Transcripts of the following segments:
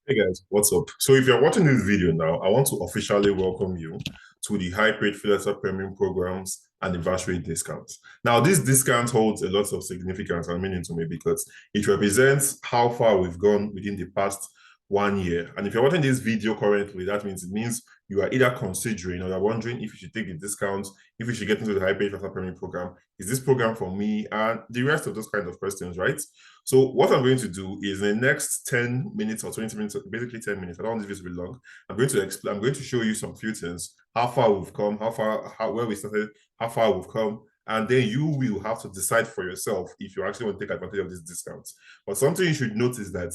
Hey guys, what's up? So if you're watching this video now, I want to officially welcome you to the High Paid Freelancer Premium Program's anniversary discount. Now, this discount holds a lot of significance and meaning to me because it represents how far we've gone within the past 1 year. And if you're watching this video currently, that means you are either considering or you're wondering if you should take the discount, if you should get into the High Paid Freelancer Premium Program. Is this program for me? And the rest of those kind of questions, right? So what I'm going to do is in the next 10 minutes or 20 minutes, basically 10 minutes, I don't want this video to be long. I'm going to explain, I'm going to show you some few things, how far we've come, where we started, how far we've come, and then you will have to decide for yourself if you actually want to take advantage of this discount. But something you should notice that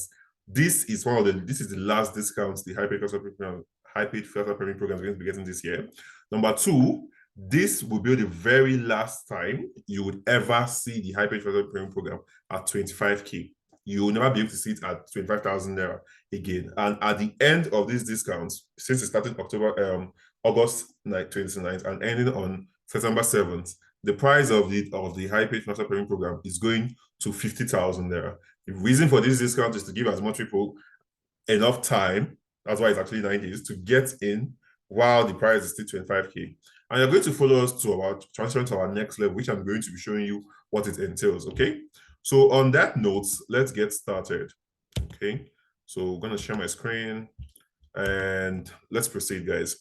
this is the last discount the high paid filter premium program is going to be getting this year. Number two, this will be the very last time you would ever see the high paid filter premium program at 25k. You will never be able to see it at 25,000 naira again. And at the end of this discount, since it started August 29th and ending on September 7th, the price of the high paid financial premium program is going to 50,000 naira. The reason for this discount is to give as much people enough time, that's why it's actually 9 days, to get in while the price is still 25k. And you're going to follow us to our transfer to our next level, which I'm going to be showing you what it entails. Okay. So on that note, let's get started. Okay. So I'm going to share my screen and let's proceed, guys.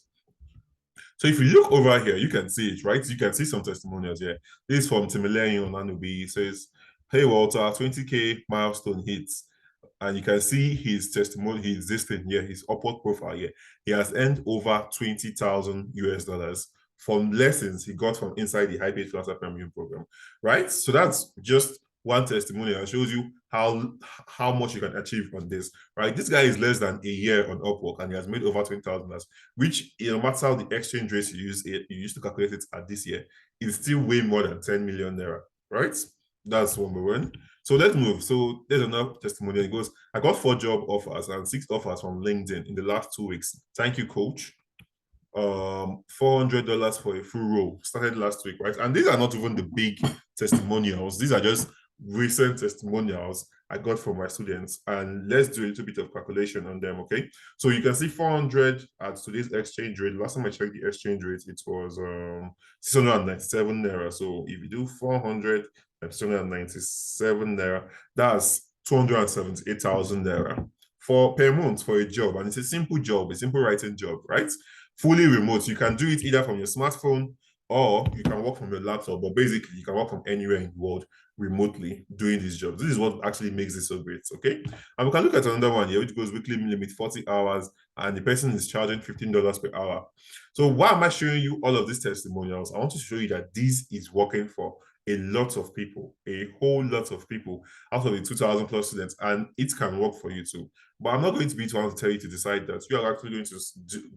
So if you look over here, you can see it, right? You can see some testimonials here. This is from Timileyin Onanubi. It says, "Hey Walter, 20k milestone hits." And you can see his testimony, his listing here, his upward profile here. He has earned over 20,000 US dollars from lessons he got from inside the high paid freelancer premium program, right? So that's just one testimonial that shows you how much you can achieve on this, right? This guy is less than a year on Upwork and he has made over 20,000 dollars, which no matter how the exchange rates you use to calculate it at this year, is still way more than 10 million naira, right? That's number one. So let's move. So there's another testimonial. It goes, I got 4 job offers and 6 offers from LinkedIn in the last 2 weeks. Thank you, coach. $400 for a full role. Started last week, right? And these are not even the big testimonials. These are just recent testimonials I got from my students. And let's do a little bit of calculation on them, okay? So you can see 400 at today's exchange rate. Last time I checked the exchange rate, it was 697 naira. So if you do 400 at 697 naira, that's 278,000 naira for per month for a job. And it's a simple job, a simple writing job, right? Fully remote. You can do it either from your smartphone or you can work from your laptop, but basically you can work from anywhere in the world remotely doing these jobs. This is what actually makes this so great, okay? And we can look at another one here, which goes weekly limit 40 hours, and the person is charging $15 per hour. So why am I showing you all of these testimonials? I want to show you that this is working for a lot of people, a whole lot of people out of the 2,000 plus students, and it can work for you too. But I'm not going to be trying to tell you to decide that. You are actually going to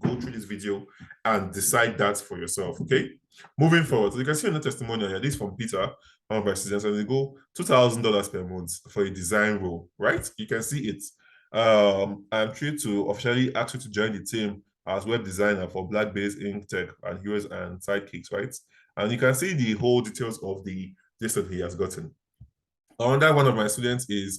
go through this video and decide that for yourself, okay? Moving forward, so you can see another testimonial here. This is from Peter, one of my students, and they go $2,000 per month for a design role, right? You can see it. I'm trying to officially ask you to join the team as web designer for Black-based Ink Tech and Heroes and Sidekicks, right? And you can see the whole details of the list that he has gotten. Another one of my students is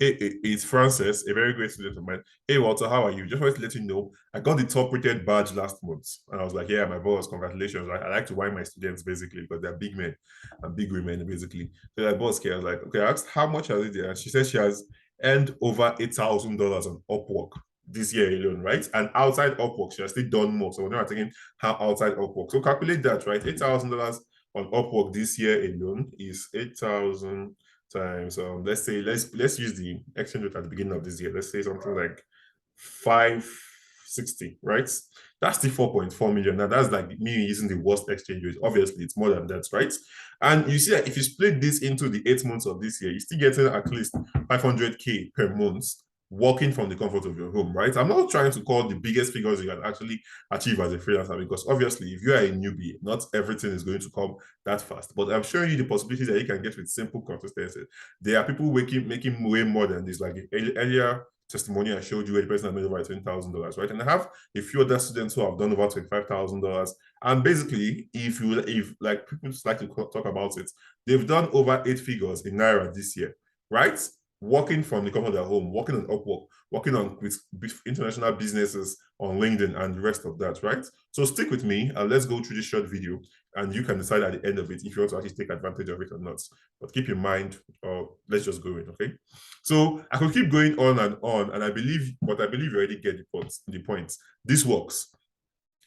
it's Francis, a very great student of mine. Hey Walter, how are you? Just wanted to let you know I got the top rated badge last month. And I was like, yeah, my boss, congratulations. I like to wine my students basically because they're big men and big women basically. So like, boss, I was like, okay, I asked how much has it there? And she said she has earned over $8,000 on Upwork this year alone, right? And outside Upwork, she has still done more. So we're not taking her outside Upwork. So calculate that, right? $8,000 on Upwork this year alone is 8,000 times let's say let's use the exchange rate at the beginning of this year. Let's say something like 560, right? That's the 4.4 million. Now that's like me using the worst exchange rate. Obviously it's more than that, right? And you see that if you split this into the 8 months of this year, you're still getting at least 500k per month working from the comfort of your home, right? I'm not trying to call the biggest figures you can actually achieve as a freelancer because obviously if you are a newbie, not everything is going to come that fast. But I'm showing you the possibilities that you can get with simple consistency. There are people making way more than this. Like the earlier testimony I showed you, where the person has made over $20,000, right? And I have a few other students who have done over $25,000. And basically, if like people just like to talk about it, they've done over 8 figures in Naira this year, right? working from the comfort of their home, working on Upwork, working on with international businesses on LinkedIn and the rest of that, right? So stick with me and let's go through this short video and you can decide at the end of it if you want to actually take advantage of it or not. But keep in mind, let's just go in, okay? So I could keep going on, and I believe you already get the point. This works.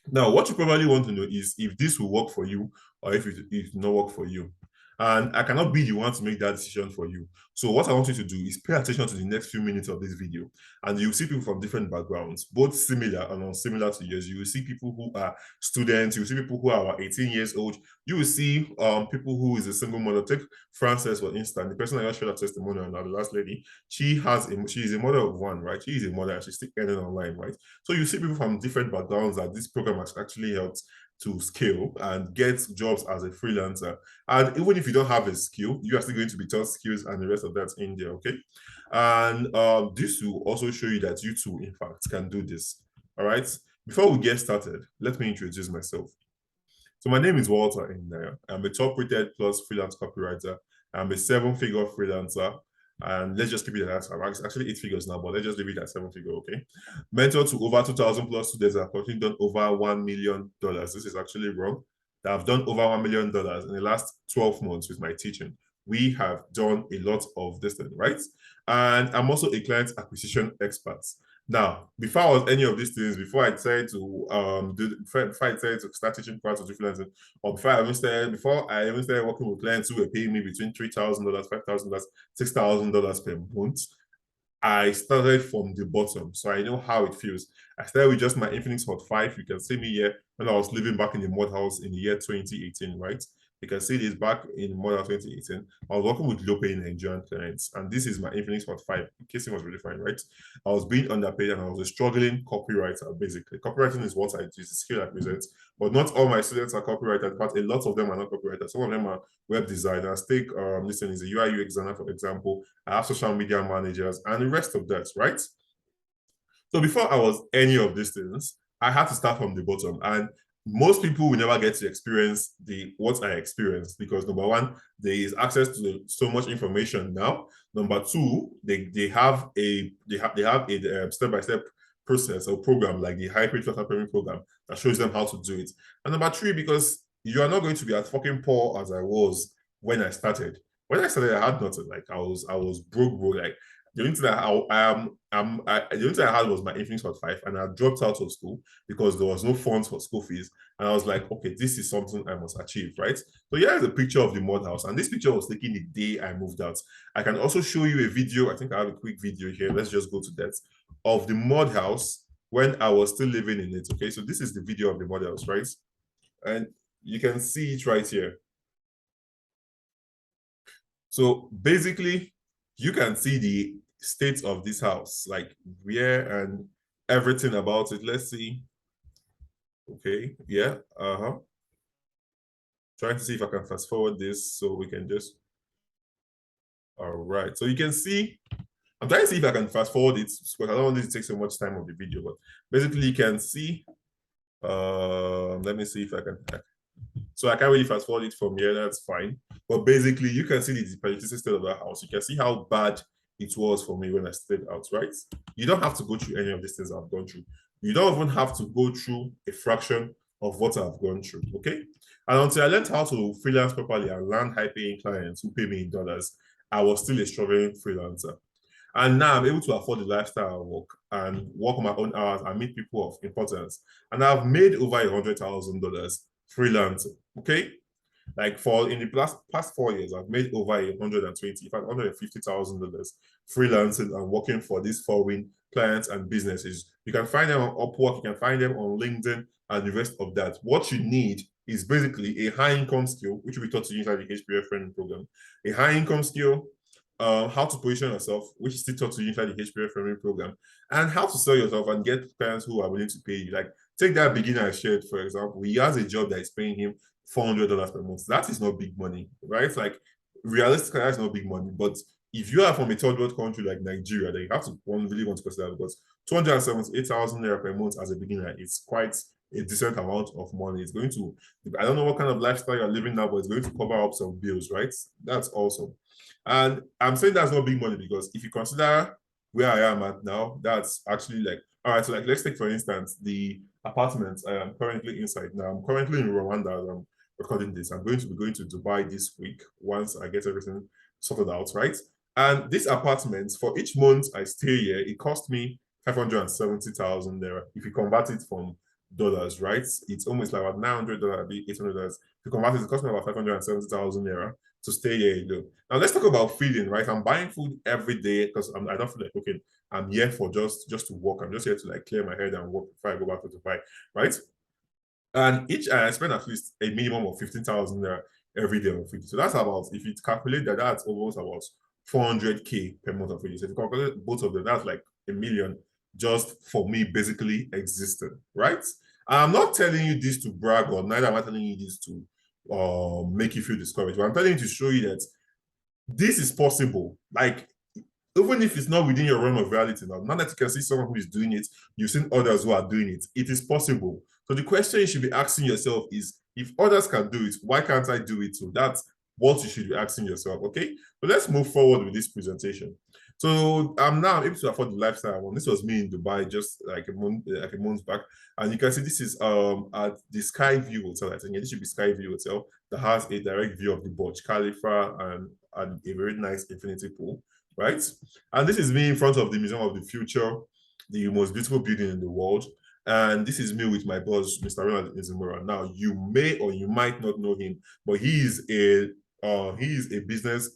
Now, what you probably want to know is if this will work for you or if it will not work for you. And I cannot be the one to make that decision for you. So what I want you to do is pay attention to the next few minutes of this video. And you'll see people from different backgrounds, both similar and unsimilar to yours. You will see people who are students. You will see people who are 18 years old. You will see people who is a single mother. Take Frances, for instance, the person I just showed a testimonial now, the last lady. She is a mother of one, right? She is a mother and she's still earning online, right? So you see people from different backgrounds that this program has actually helped to scale and get jobs as a freelancer. And even if you don't have a skill, you are still going to be taught skills and the rest of that in there, okay? And this will also show you that you too, in fact, can do this, all right? Before we get started, let me introduce myself. So my name is Walter Inaya. I'm a top-rated plus freelance copywriter. I'm a 7-figure freelancer. And let's just keep it at that. I'm actually 8 figures now, but let's just leave it at 7-figure, okay? Mentor to over 2,000 plus students. I've currently done over $1 million. This is actually wrong. I've done over $1 million in the last 12 months with my teaching. We have done a lot of this thing, right? And I'm also a client acquisition expert. Now, before I was any of these things, before I decided to start teaching parts of freelancing, or before I even started working with clients who were paying me between $3,000, $5,000, $6,000 per month, I started from the bottom, so I know how it feels. I started with just my Infinix Hot 5. You can see me here when I was living back in the mud house in the year 2018, right? You can see this back in Model 2018. I was working with low-paying Nigerian clients, and this is my Infinix Hot 5. The casing was really fine, right? I was being underpaid, and I was a struggling copywriter, basically. Copywriting is what I do, it's a skill I present, but not all my students are copywriters, but a lot of them are not copywriters. Some of them are web designers. Take, listen, is a UI UX designer, for example. I have social media managers, and the rest of that, right? So before I was any of these things, I had to start from the bottom. And most people will never get to experience what I experienced because number one, there is access to so much information now. Number two, they have a step-by-step process or program like the hybrid filter program that shows them how to do it. And number three, because you are not going to be as fucking poor as I was when I started. When I started, I had nothing. Like I was broke. Like the only thing the only thing I had was my Infinix Hot 5, and I dropped out of school because there was no funds for school fees. And I was like, okay, this is something I must achieve, right? So here is a picture of the mud house, and this picture was taken the day I moved out. I can also show you a video. I think I have a quick video here. Let's just go to that of the mud house when I was still living in it. Okay, so this is the video of the mud house, right? And you can see it right here. So basically, you can see the state of this house, like where and everything about it. Let's see. Okay, yeah, trying to see if I can fast forward this so we can just, all right. So you can see, I'm trying to see if I can fast forward it because I don't want it to take so much time of the video, but basically you can see, let me see if I can, so I can't really fast forward it from here, that's fine. But basically you can see the particular state of the house. You can see how bad it was for me when I stayed out, right? You don't have to go through any of these things I've gone through. You don't even have to go through a fraction of what I've gone through, okay? And until I learned how to freelance properly and land high-paying clients who pay me in dollars, I was still a struggling freelancer. And now I'm able to afford the lifestyle I work and work my own hours and meet people of importance. And I've made over $100,000 freelancing, okay? Like for in the past 4 years, I've made over 120, in fact, $150,000 freelancing and working for these foreign clients and businesses. You can find them on Upwork, you can find them on LinkedIn, and the rest of that. What you need is basically a high income skill, which we taught to you inside the HPF training program. A high income skill, how to position yourself, which is still taught to you inside the HPF training program, and how to sell yourself and get clients who are willing to pay you. Like take that beginner I shared, for example. He has a job that is paying him $400 per month. That is not big money, right? Like realistically, that's not big money. But if you are from a third world country like Nigeria, then you have to really want to consider that because 278,000 naira per month as a beginner is quite a decent amount of money. It's going to, I don't know what kind of lifestyle you're living now, but it's going to cover up some bills, right? That's awesome. And I'm saying that's not big money because if you consider where I am at now, that's actually like, all right, so like let's take for instance the apartment I am currently inside now. I'm currently in Rwanda as I'm recording this. I'm going to be going to Dubai this week once I get everything sorted out, right? And this apartment, for each month I stay here, it cost me 570,000 naira. If you convert it from dollars, right? It's almost like about $900, $800. If you convert it, it costs me about 570,000 naira to stay here alone. Now let's talk about feeding, right? I'm buying food every day because I don't feel like cooking. I'm here for just to work. I'm just here to like clear my head and work before I go back to Dubai, right? And each I spend at least a minimum of 15,000 naira every day on food. So that's about, if you calculate that, that's almost about 400K per month of food. So if you calculate both of them, that's like a million just for me basically existing, right? I'm not telling you this to brag, or neither am I telling you this to make you feel discouraged, but I'm telling you to show you that this is possible. Like, even if it's not within your realm of reality now that you can see someone who is doing it, you've seen others who are doing it. It is possible. So the question you should be asking yourself is, if others can do it, why can't I do it too? That's what you should be asking yourself. Okay. So let's move forward with this presentation. So I'm now able to afford the lifestyle I want. This was me in Dubai just like a month back. And you can see this is at the Sky View Hotel. I think this should be Sky View Hotel that has a direct view of the Burj Khalifa and a very nice infinity pool, right? And this is me in front of the Museum of the Future, the most beautiful building in the world. And this is me with my boss, Mr. Ronald Izumura. Now, you may or you might not know him, but he is a business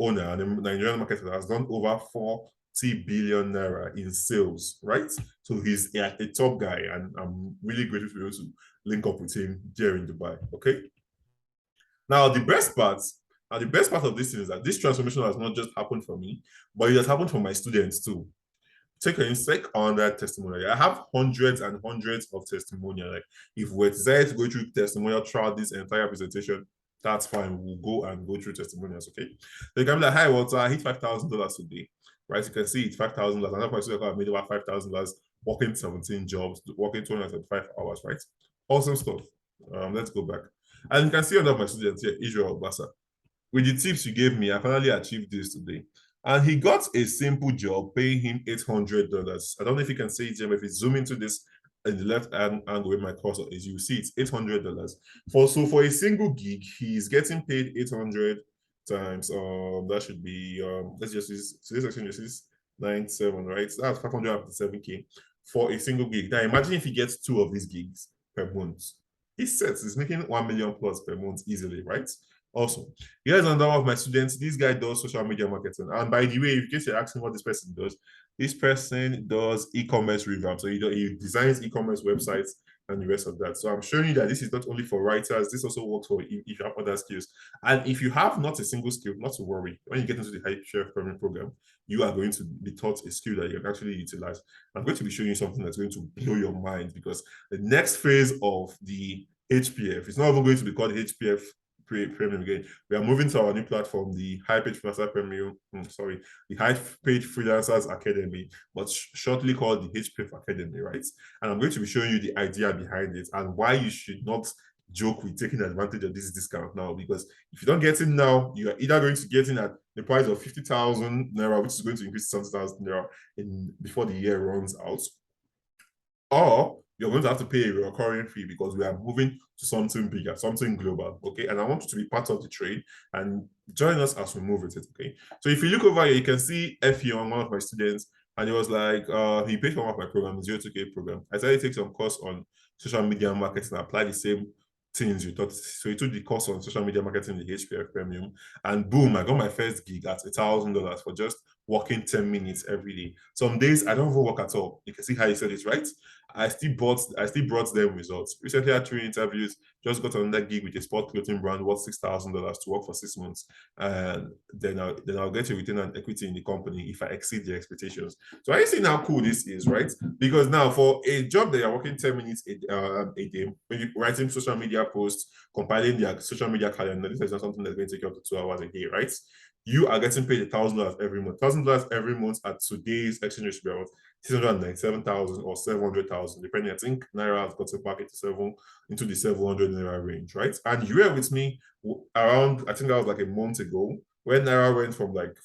owner and a Nigerian marketer that has done over 40 billion naira in sales, right? So he's a top guy, and I'm really grateful to be able to link up with him here in Dubai. Okay. Now, the best part of this thing is that this transformation has not just happened for me, but it has happened for my students too. Take a sec on that testimonial. I have hundreds and hundreds of testimonials. Like, if we're decided to go through testimonial throughout this entire presentation, that's fine. We'll go through testimonials. Okay. So you can be like, hi, Walter, I hit $5,000 today. Right? You can see it's $5,000. Another person I made about $5,000 working 17 jobs, working 275 hours, right? Awesome stuff. Let's go back. And you can see one of my students here, Israel Bassa. With the tips you gave me, I finally achieved this today. And he got a simple job paying him $800. I don't know if you can see it, Jim. If you zoom into this in the left hand angle where my cursor is, you see it's $800. For a single gig, he's getting paid 800 times. That should be let's just use, so this actually is 97, right? So that's 557K for a single gig. Now imagine if he gets 2 of these gigs per month. He's making 1 million plus per month easily, right? Awesome. Here's another one of my students. This guy does social media marketing. And by the way, in case you're asking what this person does e-commerce revamp. So he designs e-commerce websites and the rest of that. So I'm showing you that this is not only for writers, this also works for if you have other skills. And if you have not a single skill, not to worry. When you get into the High Chef Premium program, you are going to be taught a skill that you can actually utilize. I'm going to be showing you something that's going to blow your mind, because the next phase of the HPF, it's not even going to be called HPF Premium again. We are moving to our new platform, the High Page Freelancer Premium. The High Page Freelancers Academy, but shortly called the HPF Academy, right? And I'm going to be showing you the idea behind it and why you should not joke with taking advantage of this discount now. Because if you don't get in now, you are either going to get in at the price of 50,000 naira, which is going to increase 70,000 naira before the year runs out, or you're going to have to pay a recurring fee, because we are moving to something bigger, something global. Okay. And I want you to be part of the trade and join us as we move with it. Okay. So if you look over here, you can see Effie on one of my students, and it was like he paid for one of my programs, 02K program. I started to take some course on social media marketing and apply the same things you thought. So he took the course on social media marketing, the HPF Premium, and boom, I got my first gig at $1,000 for just working 10 minutes every day. Some days I don't even work at all. You can see how he said it, right? I still brought them results. Recently I had 3 interviews, just got another gig with a sport clothing brand worth $6,000 to work for 6 months. And then I'll get a return on equity in the company if I exceed the expectations. So are you seeing how cool this is, right? Because now for a job that you're working 10 minutes a day, when you're writing social media posts, compiling their social media calendar, this is not something that's going to take you up to 2 hours a day, right? you are getting paid $1,000 every month. $1,000 every month at today's exchange rate should be about 697,000 or 700,000, depending. I think Naira has gotten back into the 700 Naira range, right? And you were with me around, I think that was like a month ago, when Naira went from like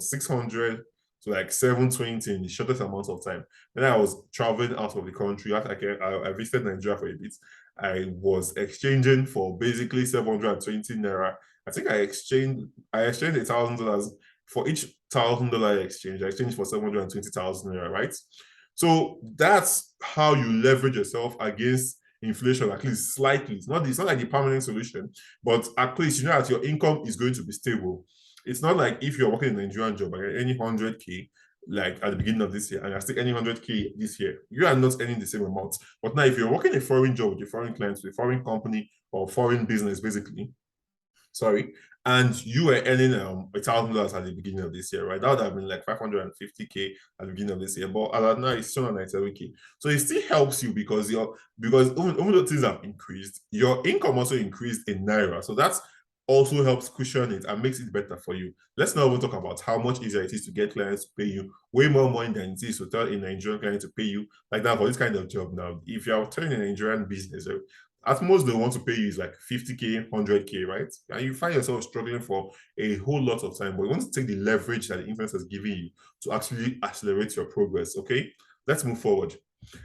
600 to like 720 in the shortest amount of time. When I was traveling out of the country, I visited Nigeria for a bit. I was exchanging for basically 720 Naira. I think I exchanged $1,000 for each $1,000 exchange. I exchanged for 720,000 Naira, right? So that's how you leverage yourself against inflation, at least slightly. It's not like the permanent solution, but at least you know that your income is going to be stable. It's not like if you're working a Nigerian job and any 100K, like at the beginning of this year, and you're still earning 100K this year, you are not earning the same amount. But now, if you're working a foreign job with a foreign client, with a foreign company or foreign business, basically, sorry, and you were earning $1,000 at the beginning of this year, right? That would have been like 550K at the beginning of this year, but as of now it's 297K. So it still helps you because even though things have increased, your income also increased in Naira. So that's also helps cushion it and makes it better for you. Let's not even talk about how much easier it is to get clients to pay you way more money than it is to tell a Nigerian client to pay you like that for this kind of job. Now, if you're telling a Nigerian business, at most they want to pay you is like 50K, 100K, right? And you find yourself struggling for a whole lot of time, but you want to take the leverage that the influencer is giving you to actually accelerate your progress, okay? Let's move forward.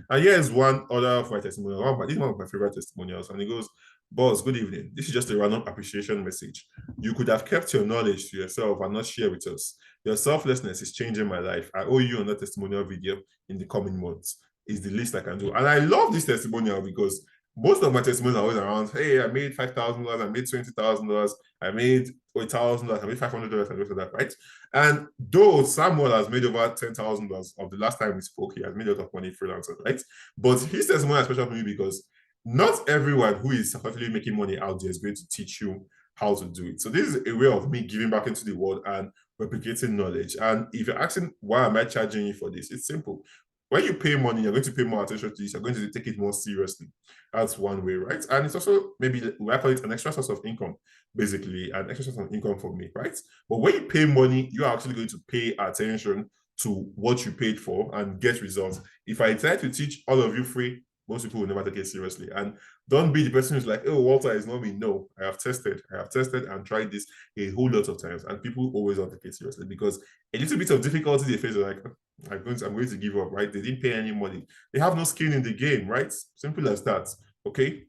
And here is one other of my testimonial. This is one of my favorite testimonials. And it goes, Boss, good evening. This is just a random appreciation message. You could have kept your knowledge to yourself and not share with us. Your selflessness is changing my life. I owe you another testimonial video in the coming months. Is the least I can do. And I love this testimonial because most of my testimonials are always around, hey, I made $5,000, I made $20,000, I made $1,000, I made $500, and that, right? And though Samuel has made over $10,000 of the last time we spoke, he has made a lot of money freelancing, right? But his testimony is special for me because not everyone who is successfully making money out there is going to teach you how to do it. So this is a way of me giving back into the world and replicating knowledge. And if you're asking, why am I charging you for this? It's simple. When you pay money, you're going to pay more attention to this. You're going to take it more seriously. That's one way, right? And it's also maybe, I call it an extra source of income, basically, an extra source of income for me, right? But when you pay money, you're actually going to pay attention to what you paid for and get results. If I try to teach all of you free, most people will never take it seriously. And don't be the person who's like, oh, Walter is not me. No, I have tested and tried this a whole lot of times. And people always don't take it seriously because a little bit of difficulty they face, are like, I'm going to give up, right? They didn't pay any money. They have no skin in the game, right? Simple as that, okay?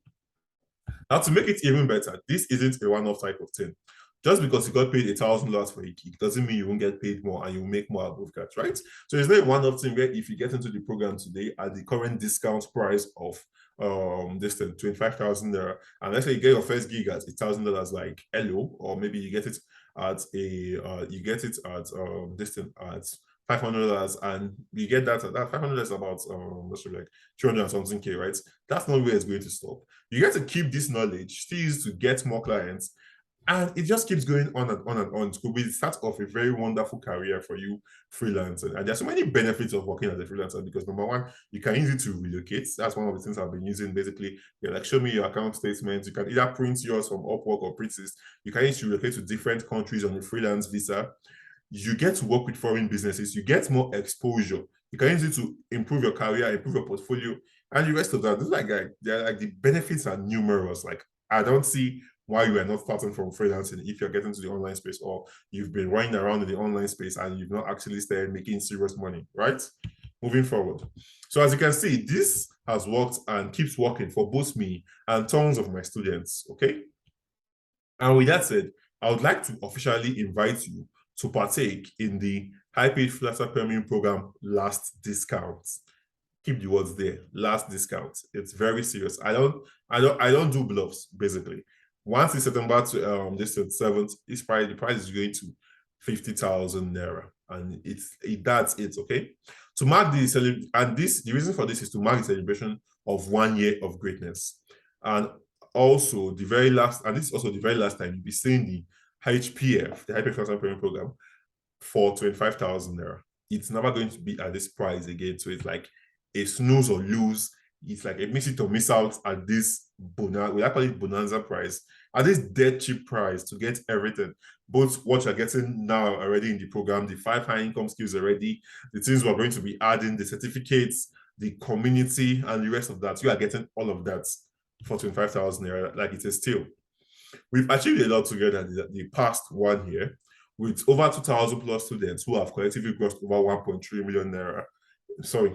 Now, to make it even better, this isn't a one-off type of thing. Just because you got paid $1,000 for a gig doesn't mean you won't get paid more and you will make more above that, right? So it's not one of thing where if you get into the program today at the current discount price of this thing, 25,000 there, and let's say you get your first gig at $1,000, like hello, or maybe you get it at this thing at $500, and you get that 500 is about what's like 200 and something K, right? That's not where it's going to stop. You get to keep this knowledge, still use to get more clients, and it just keeps going on and on and on. It could be the start of a very wonderful career for you freelancing. And there's so many benefits of working as a freelancer because number one, you can use it to relocate. That's one of the things I've been using. Basically, you're like, show me your account statements. You can either print yours from Upwork or Princess. You can use to relocate to different countries on a freelance visa. You get to work with foreign businesses. You get more exposure. You can use it to improve your career, improve your portfolio, and the rest of that. This they're like the benefits are numerous. Like I don't see why you are not starting from freelancing if you're getting to the online space or you've been running around in the online space and you've not actually started making serious money, right? Moving forward. So as you can see, this has worked and keeps working for both me and tons of my students, okay? And with that said, I would like to officially invite you to partake in the High Paid Freelancer Premium Program last discount. Keep the words there, last discount. It's very serious. I don't do bluffs, basically. Once it's September to this 7th, the price is going to 50,000 Naira. And that's it, okay? To mark the the reason for this is to mark the celebration of 1 year of greatness. And also the very last, and this is also the very last time you'll be seeing the HPF, the High Paid Freelancer Premium Program, for 25,000 Naira. It's never going to be at this price again. So it's like a snooze or lose it's like a miss it or miss out at this bonanza. We call it bonanza price, at this dead cheap price to get everything. Both what you're getting now already in the program, the 5 high income skills already, the things we're going to be adding, the certificates, the community, and the rest of that. You are getting all of that for 25,000 naira, like it's a steal. We've achieved a lot together the past 1 year with over 2,000 plus students who have collectively grossed over 1.3 million naira. Sorry,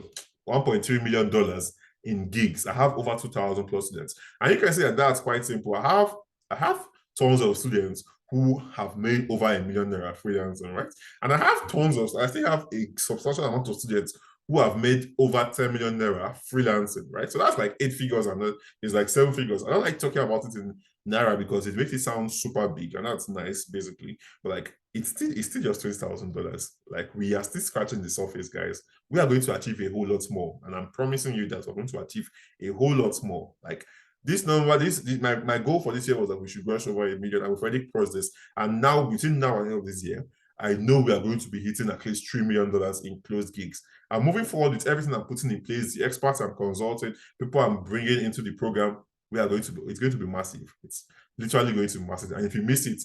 $1.3 million in gigs. I have over 2,000 plus students. And you can see that that's quite simple. I have tons of students who have made over $1 million freelancing, right? And I still have a substantial amount of students who have made over 10 million naira freelancing, right? So that's like 8 figures and it's like 7 figures. I don't like talking about it in naira because it makes it sound super big and that's nice, basically. But like it's still just $20,000. Like we are still scratching the surface, guys. We are going to achieve a whole lot more, and I'm promising you that we're going to achieve a whole lot more. Like this number, my goal for this year was that we should rush over 1 million, and we've already crossed this. And now between now and the end of this year, I know we are going to be hitting at least $3 million in closed gigs. And moving forward with everything I'm putting in place, the experts I'm consulting, people I'm bringing into the program, it's going to be massive. It's literally going to be massive. And if you miss it,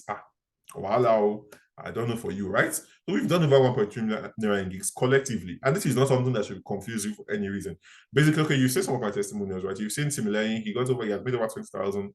wow, I don't know for you, right? So we've done over 1.3 million naira in gigs collectively. And this is not something that should confuse you for any reason. Basically, okay, you've seen some of my testimonials, right? You've seen Timileyin, he has made over $20,000.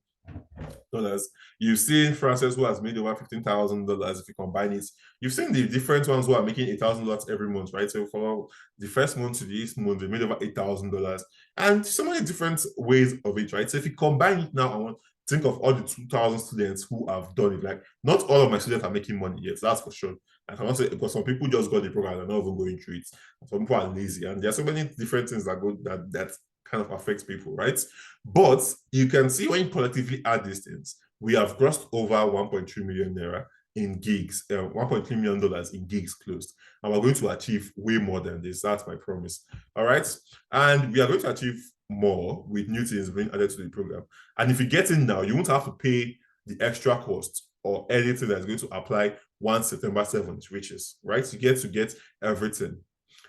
You've seen Francis, who has made over $15,000 if you combine it. You've seen the different ones who are making $8,000 every month, right? So for the first month to this month, they made over $8,000, and so many different ways of it, right? So if you combine it now, I want think of all the 2,000 students who have done it. Like, not all of my students are making money yet, that's for sure. I cannot say because some people just got the program and are not even going through it. Some people are lazy, and there are so many different things that kind of affects people, right? But you can see when you collectively add these things, we have crossed over 1.3 million naira in gigs, $1.3 million in gigs closed. And we're going to achieve way more than this. That's my promise. All right. And we are going to achieve more with new things being added to the program. And if you get in now, you won't have to pay the extra cost or anything that's going to apply once September 7th reaches, right? You get to get everything.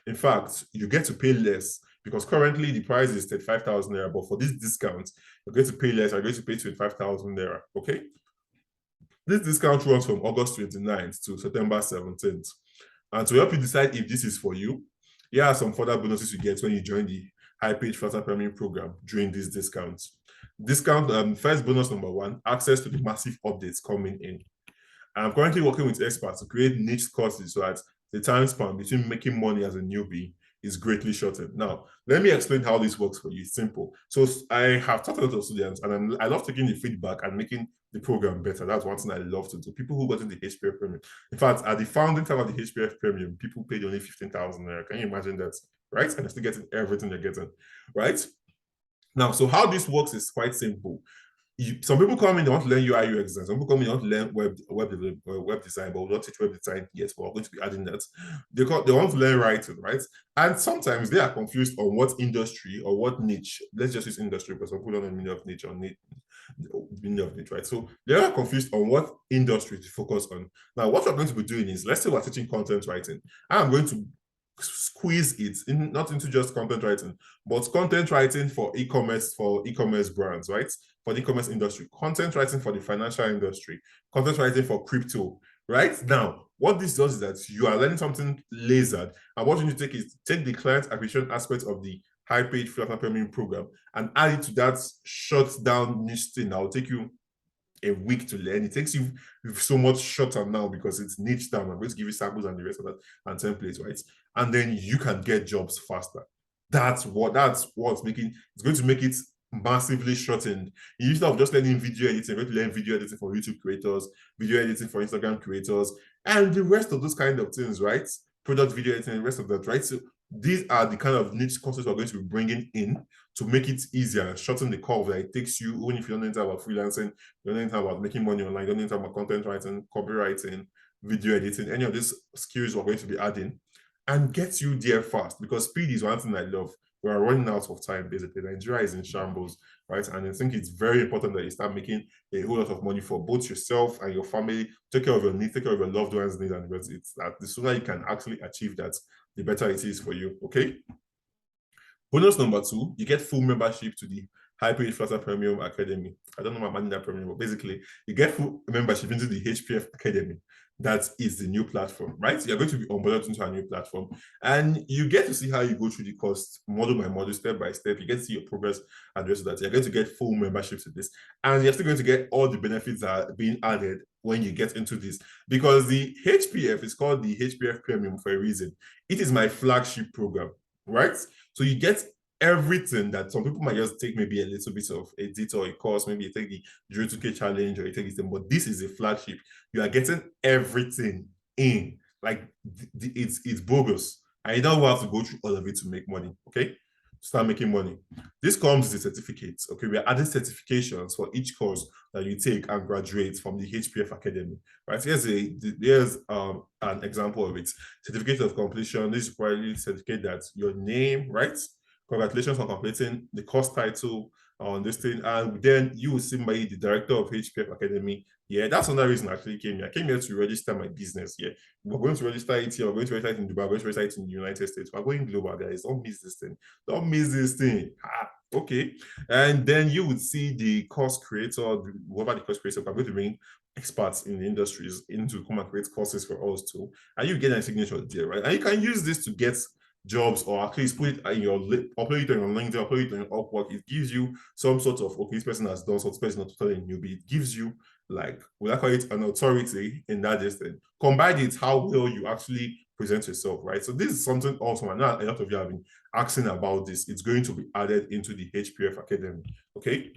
In fact, you get to pay less because currently the price is 35,000 naira, but for this discount, you're going to pay less. You're going to pay 25,000 naira, okay? This discount runs from August 29th to September 17th. And to help you decide if this is for you, here are some further bonuses you get when you join the High Page Freelancer Premium program during these discounts. First bonus number 1, access to the massive updates coming in. I'm currently working with experts to create niche courses so that the time span between making money as a newbie is greatly shortened. Now, let me explain how this works for you. It's simple. So I have taught a lot of students, and I love taking the feedback and making the program better. That's one thing I love to do. People who got in the HPF Premium. In fact, at the founding time of the HPF Premium, people paid only 15,000 naira. Can you imagine that? Right? And they're still getting everything they're getting. Right? Now, so how this works is quite simple. Some people come in, they want to learn UI UX design. Some people come in, they want to learn web design, but we'll not teach web design yet, but we're going to be adding that. They want to learn writing, right? And sometimes they are confused on what industry or what niche. Let's just use industry because some people don't know the meaning of niche or meaning of niche, right? So they are confused on what industry to focus on. Now, what we're going to be doing is, let's say we're teaching content writing. I'm going to squeeze it not into just content writing, but content writing for e-commerce brands, right? For the e-commerce industry, content writing for the financial industry, content writing for crypto. Right now, what this does is that you are learning something lasered, and what you need to take the client acquisition aspect of the High Page Freelancer Premium program and add it to that shut down niche thing that will take you a week to learn. It takes you so much shorter now because it's niche down. I'm going to give you samples and the rest of that and templates, right? And then you can get jobs faster. That's what's making it's going to make it massively shortened. Instead of just learning video editing, you're going to learn video editing for YouTube creators, video editing for Instagram creators, and the rest of those kind of things, right? Product video editing and the rest of that, right? So these are the kind of niche courses we're going to be bringing in to make it easier and shorten the curve that it takes you, even if you don't know anything about freelancing, you don't know anything about making money online, you don't know anything about content writing, copywriting, video editing, any of these skills we're going to be adding, and get you there fast, because speed is one thing I love. We are running out of time, basically. Nigeria is in shambles, right? And I think it's very important that you start making a whole lot of money for both yourself and your family. Take care of your needs, take care of your loved ones' needs, and it's that the sooner you can actually achieve that, the better it is for you, okay? Bonus number two, you get full membership to the High-Paid Freelancer Premium Academy. I don't know my managing that premium, but basically, you get full membership into the HPF Academy. That is the new platform, right? You're going to be onboarded into a new platform, and you get to see how you go through the course, module by module, step by step. You get to see your progress and the rest of that. You're going to get full membership to this, and you're still going to get all the benefits that are being added when you get into this, because the HPF is called the HPF Premium for a reason. It is my flagship program, right? So you get everything that some people might just take maybe a little bit of a detour, a course, maybe you take the 2K challenge or you take this thing, but this is a flagship. You are getting everything in. Like it's bogus. And you don't have to go through all of it to make money. Okay. Start making money. This comes with the certificates. Okay, we are adding certifications for each course that you take and graduate from the HPF Academy. Right. Here's an example of it. Certificate of completion. This is probably certificate that your name, right? Congratulations on completing the course title on this thing. And then you will see me, the director of HPF Academy. Yeah, that's another reason I actually came here. I came here to register my business. Yeah, we're going to register it here. We're going to register it in Dubai. We're going to register it in the United States. We're going global, guys. Don't miss this thing. Don't miss this thing. Okay. And then you would see the course creator, whoever the course creator, I'm going to bring experts in the industries in to come and create courses for us too. And you get a signature there, right? And you can use this to get jobs, or at least put it in your upload it on your LinkedIn, upload it on your Upwork. It gives you some sort of, okay, this person has done something, this person is not totally newbie. It gives you, like, will I call it an authority in that distance. Combine it how well you actually present yourself, right? So this is something awesome. I know a lot of you have been asking about this. It's going to be added into the HPF Academy. Okay.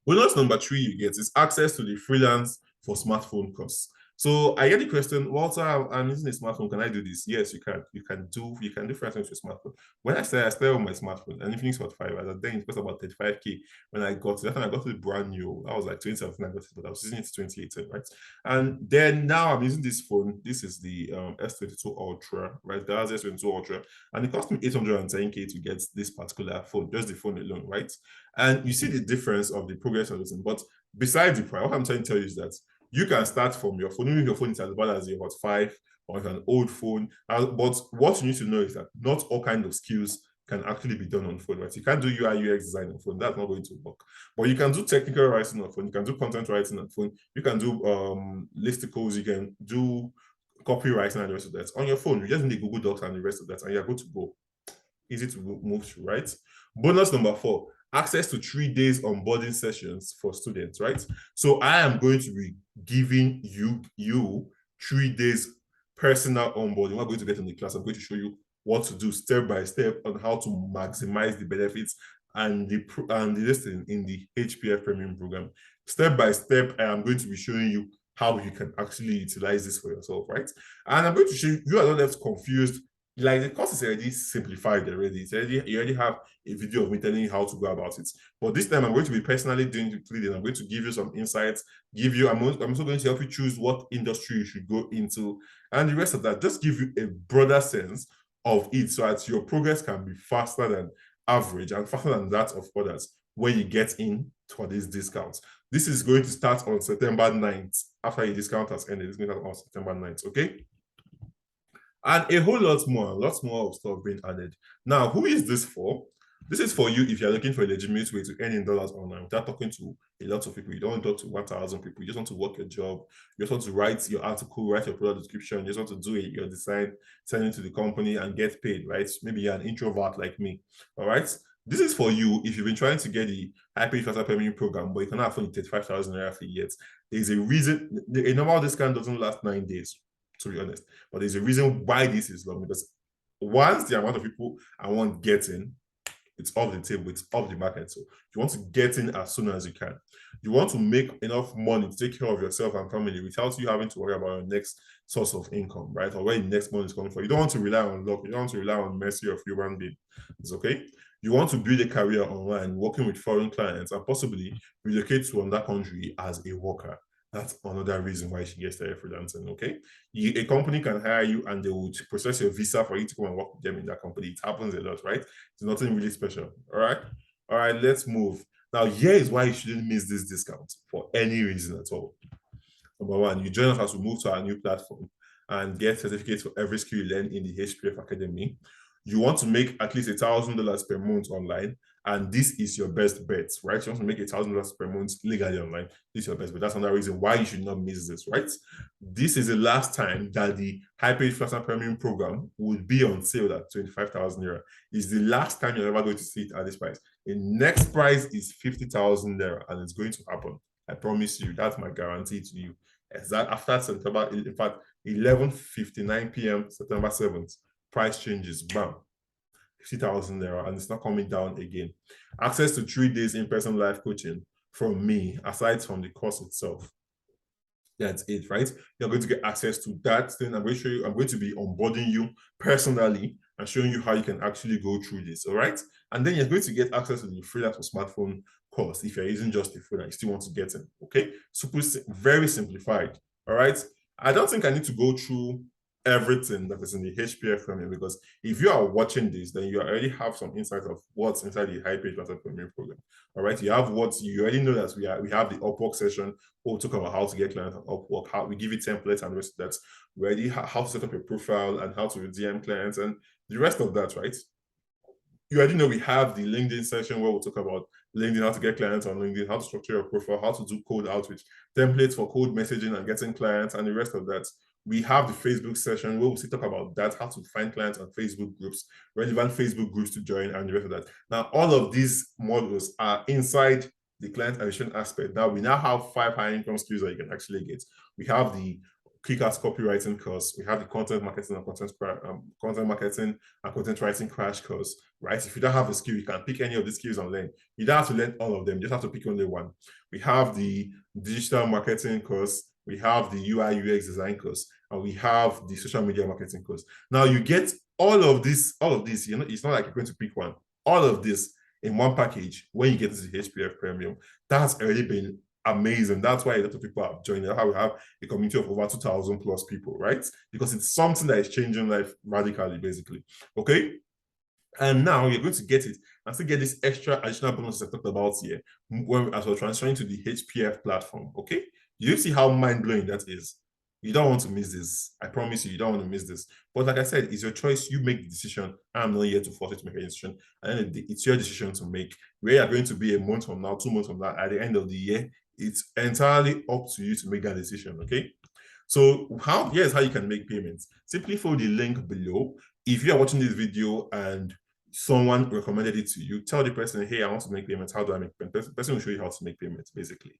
Bonus number three you get is access to the freelance for smartphone course. So I get the question, Walter, I'm using a smartphone. Can I do this? Yes, you can. You can do freelancing with your smartphone. When I started on my smartphone, and Infinix Hot 5, then it cost about 35K. When I got to that time, I got it brand new. I was like 2017, I got it, but I was using it 2018, right? And then now I'm using this phone. This is the S22 Ultra, right? That's S22 Ultra. And it cost me 810K to get this particular phone, just the phone alone, right? And you see the difference of the progress of this. But besides the price, what I'm trying to tell you is that you can start from your phone, even if your phone is as bad as a Hot 5 or an old phone. But what you need to know is that not all kinds of skills can actually be done on phone, right? You can't do UI UX design on phone. That's not going to work. But you can do technical writing on phone. You can do content writing on phone. You can do listicles. You can do copywriting and the rest of that on your phone. You just need Google Docs and the rest of that, and you're good to go. Easy to move through, right? Bonus number four, access to 3 days onboarding sessions for students, right? So I am going to be giving you 3 days personal onboarding. We're going to get in the class. I'm going to show you what to do step by step on how to maximize the benefits and the listing in the HPF Premium program. Step by step, I am going to be showing you how you can actually utilize this for yourself, right? And I'm going to show you are not left confused. Like the course is already simplified already. You already have a video of me telling you how to go about it. But this time I'm going to be personally doing the leading. I'm going to give you some insights, I'm also going to help you choose what industry you should go into, and the rest of that. Just give you a broader sense of it so that your progress can be faster than average and faster than that of others when you get in for these discounts. This is going to start on September 9th. After your discount has ended, it's going to start on September 9th, okay? And a whole lot more, lots more of stuff being added. Now, who is this for? This is for you if you're looking for a legitimate way to earn in dollars online without talking to a lot of people. You don't want to talk to 1,000 people. You just want to work your job. You just want to write your article, write your product description. You just want to do your design, send it to the company and get paid, right? Maybe you're an introvert like me, all right? This is for you if you've been trying to get the high-paid freelancer premium program, but you cannot afford 35,000 naira fee yet. There's a reason. A normal discount doesn't last 9 days, to be honest. But there's a reason why this is long, because once the amount of people I want getting, it's off the table, it's off the market. So you want to get in as soon as you can. You want to make enough money to take care of yourself and family without you having to worry about your next source of income, right? Or where the next money is coming from. You don't want to rely on luck. You don't want to rely on mercy of human being. It's okay. You want to build a career online, working with foreign clients, and possibly relocate to another country as a worker. That's another reason why she gets started freelancing, okay? A company can hire you and they will process your visa for you to come and work with them in that company. It happens a lot, right? It's nothing really special, all right? All right, let's move. Now, here is why you shouldn't miss this discount for any reason at all. Number one, you join us as we move to our new platform and get certificates for every skill you learn in the HPF Academy. you want to make at least $1,000 per month online, and this is your best bet, right? You want to make $1,000 per month legally online. This is your best bet. That's another reason why you should not miss this, right? This is the last time that the high-paid freelancer premium program would be on sale at 25,000 naira. It's the last time you're ever going to see it at this price. The next price is 50,000 naira, and it's going to happen. I promise you. That's my guarantee to you. Is that after September, in fact, 11:59 p.m. September 7th, price changes, bam, 50,000 naira, and it's not coming down again. Access to 3 days in-person live coaching from me, aside from the course itself. That's it, right? You're going to get access to that. Then I'm going to show you, I'm going to be onboarding you personally and showing you how you can actually go through this, all right? And then you're going to get access to the Freelance for Smartphone course if you're using just the phone and you still want to get in, okay? Super, very simplified, all right? I don't think I need to go through everything that is in the HPF framework, because if you are watching this, then you already have some insight of what's inside the high paid freelancer premium program. All right, you have what you already know that we have the Upwork session where we'll talk about how to get clients on Upwork, how we give you templates and the rest of that. We already how to set up a profile and how to DM clients and the rest of that, right? You already know we have the LinkedIn session where we'll talk about LinkedIn, how to get clients on LinkedIn, how to structure your profile, how to do cold outreach, templates for cold messaging and getting clients, and the rest of that. We have the Facebook session where we'll still talk about that, how to find clients on Facebook groups, relevant Facebook groups to join, and the rest of that. Now, all of these modules are inside the client acquisition aspect. Now, we now have 5 high income skills that you can actually get. We have the Kick-Ass copywriting course. We have the content marketing and content marketing and content writing crash course, right? If you don't have a skill, you can pick any of the skills and learn. You don't have to learn all of them. You just have to pick only one. We have the digital marketing course. We have the UI UX design course, and we have the social media marketing course. Now you get all of this. You know, it's not like you're going to pick one. All of this in one package when you get to the HPF Premium. That's already been amazing. That's why a lot of people have joined. That's how we have a community of over 2,000 plus people, right? Because it's something that is changing life radically, basically. Okay. And now you're going to get it and still get this extra additional bonuses I talked about here as we're transferring to the HPF platform. Okay. You see how mind-blowing that is. You don't want to miss this. I promise you don't want to miss this. But like I said, it's your choice. You make the decision. I'm not here to force you to make a decision. And it's your decision to make. Where you're going to be a month from now, 2 months from now, at the end of the year, it's entirely up to you to make that decision, okay? So here's how you can make payments. Simply follow the link below. If you are watching this video and someone recommended it to you, tell the person, hey, I want to make payments. How do I make payments? The person will show you how to make payments, basically.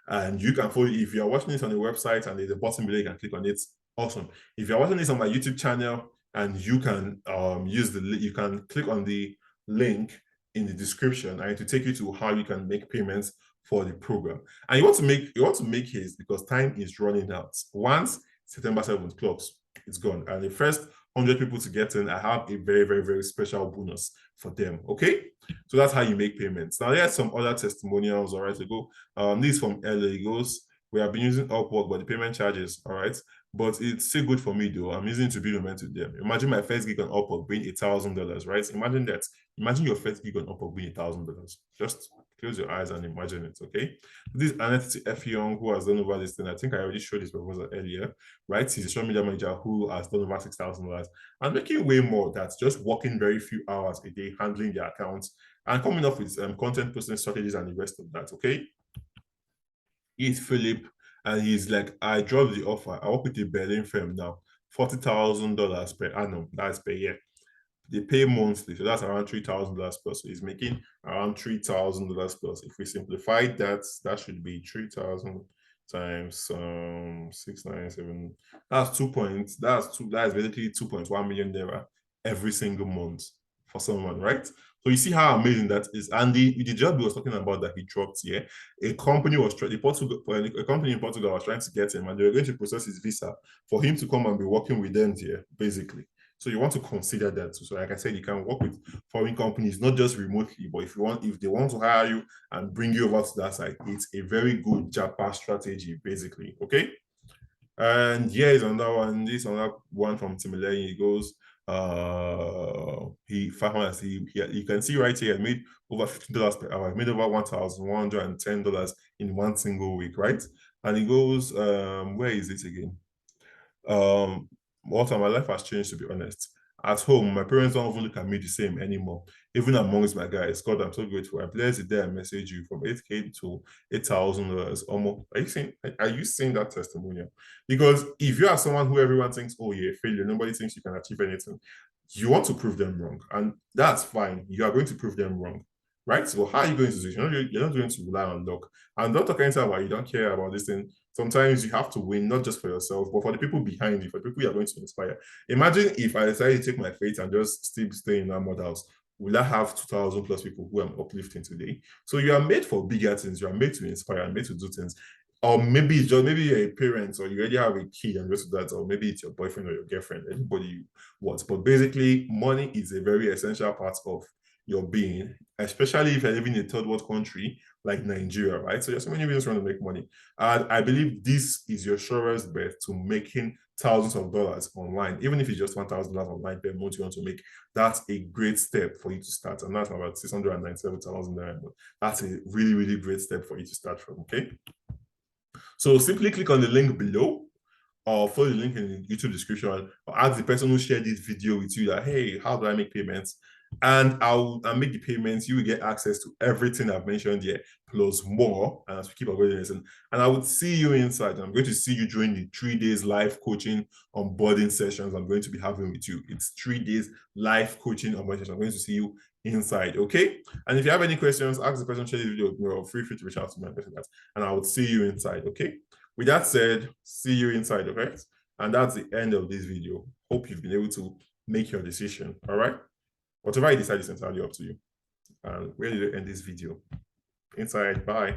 And you can follow, if you're watching this on the website and there's a button below, you can click on it. Awesome. If you're watching this on my YouTube channel and you can you can click on the link in the description and it will take you to how you can make payments for the program. And you want to make haste because time is running out. Once September 7th clocks, it's gone. And the first 100 people to get in, I have a very, very, very special bonus for them. Okay, so that's how you make payments. Now there's some other testimonials. All right, to go. This is from LA. Goes. We have been using Upwork, but the payment charges. All right, but it's still good for me though. I'm using it to build momentum to them. Imagine my first gig on Upwork being $1,000, right? Imagine that. Imagine your first gig on Upwork being $1,000. Just close your eyes and imagine it, okay? This is Annette F. Young, who has done over this thing. I think I already showed this proposal earlier, right? He's a social media manager who has done over $6,000 and making way more. That's just working very few hours a day, handling their accounts and coming up with content posting strategies and the rest of that, okay? He's Philip, and he's like, I dropped the offer. I work with a Berlin firm now, $40,000 per annum. That's per year. They pay monthly, so that's around $3,000 plus. So he's making around $3,000 plus. If we simplify that, that should be 3,000 times 697. That's 2 points. That's basically 2.1 million naira every single month for someone, right? So you see how amazing that is. And the job he was talking about that he dropped here, a company in Portugal was trying to get him, and they were going to process his visa for him to come and be working with them here, basically. So you want to consider that. So like I said, you can work with foreign companies, not just remotely, but if they want to hire you and bring you over to that side, it's a very good Japa strategy, basically. Okay. And here is another one. This is another one from Timilene. He goes, you can see right here, I made over $50 per hour. I made over $1,110 in one single week, right? And he goes, where is it again? Walter, my life has changed, to be honest. At home, my parents don't even look at me the same anymore. Even amongst my guys, God, I'm so grateful. I blessed the day I message you from 8K to $8,000. Almost. Are you seeing that testimonial? Because if you are someone who everyone thinks, oh, you're a failure, nobody thinks you can achieve anything, you want to prove them wrong. And that's fine. You are going to prove them wrong. Right? So how are you going to do it? You're not going to rely on luck. And don't talk anything about you don't care about this thing. Sometimes you have to win, not just for yourself, but for the people behind you, for the people you are going to inspire. Imagine if I decided to take my faith and just still stay in that mud house. Will I have 2,000 plus people who I'm uplifting today? So you are made for bigger things. You are made to inspire and made to do things. Or maybe it's just maybe you're a parent or you already have a kid and just that, or maybe it's your boyfriend or your girlfriend, anybody you want. But basically, money is a very essential part of your being, especially if you're living in a third world country like Nigeria, right? So there's so many reasons trying to make money. And I believe this is your surest bet to making thousands of dollars online, even if it's just $1,000 online per month you want to make. That's a great step for you to start. And that's about 697,000 naira. That's a really, really great step for you to start from. Okay. So simply click on the link below or follow the link in the YouTube description or ask the person who shared this video with you that, hey, how do I make payments? And I'll make the payments. You will get access to everything I've mentioned here, plus more as we keep avoiding this. And I would see you inside. I'm going to see you during the 3 days live coaching onboarding sessions I'm going to be having with you. It's 3 days live coaching onboarding sessions. I'm going to see you inside. Okay. And if you have any questions, ask the question, share this video with me, or feel free to reach out to me and I would see you inside. Okay. With that said, see you inside, okay? And that's the end of this video. Hope you've been able to make your decision, all right? Whatever you decide is entirely up to you. And where did I end this video? Inside, bye.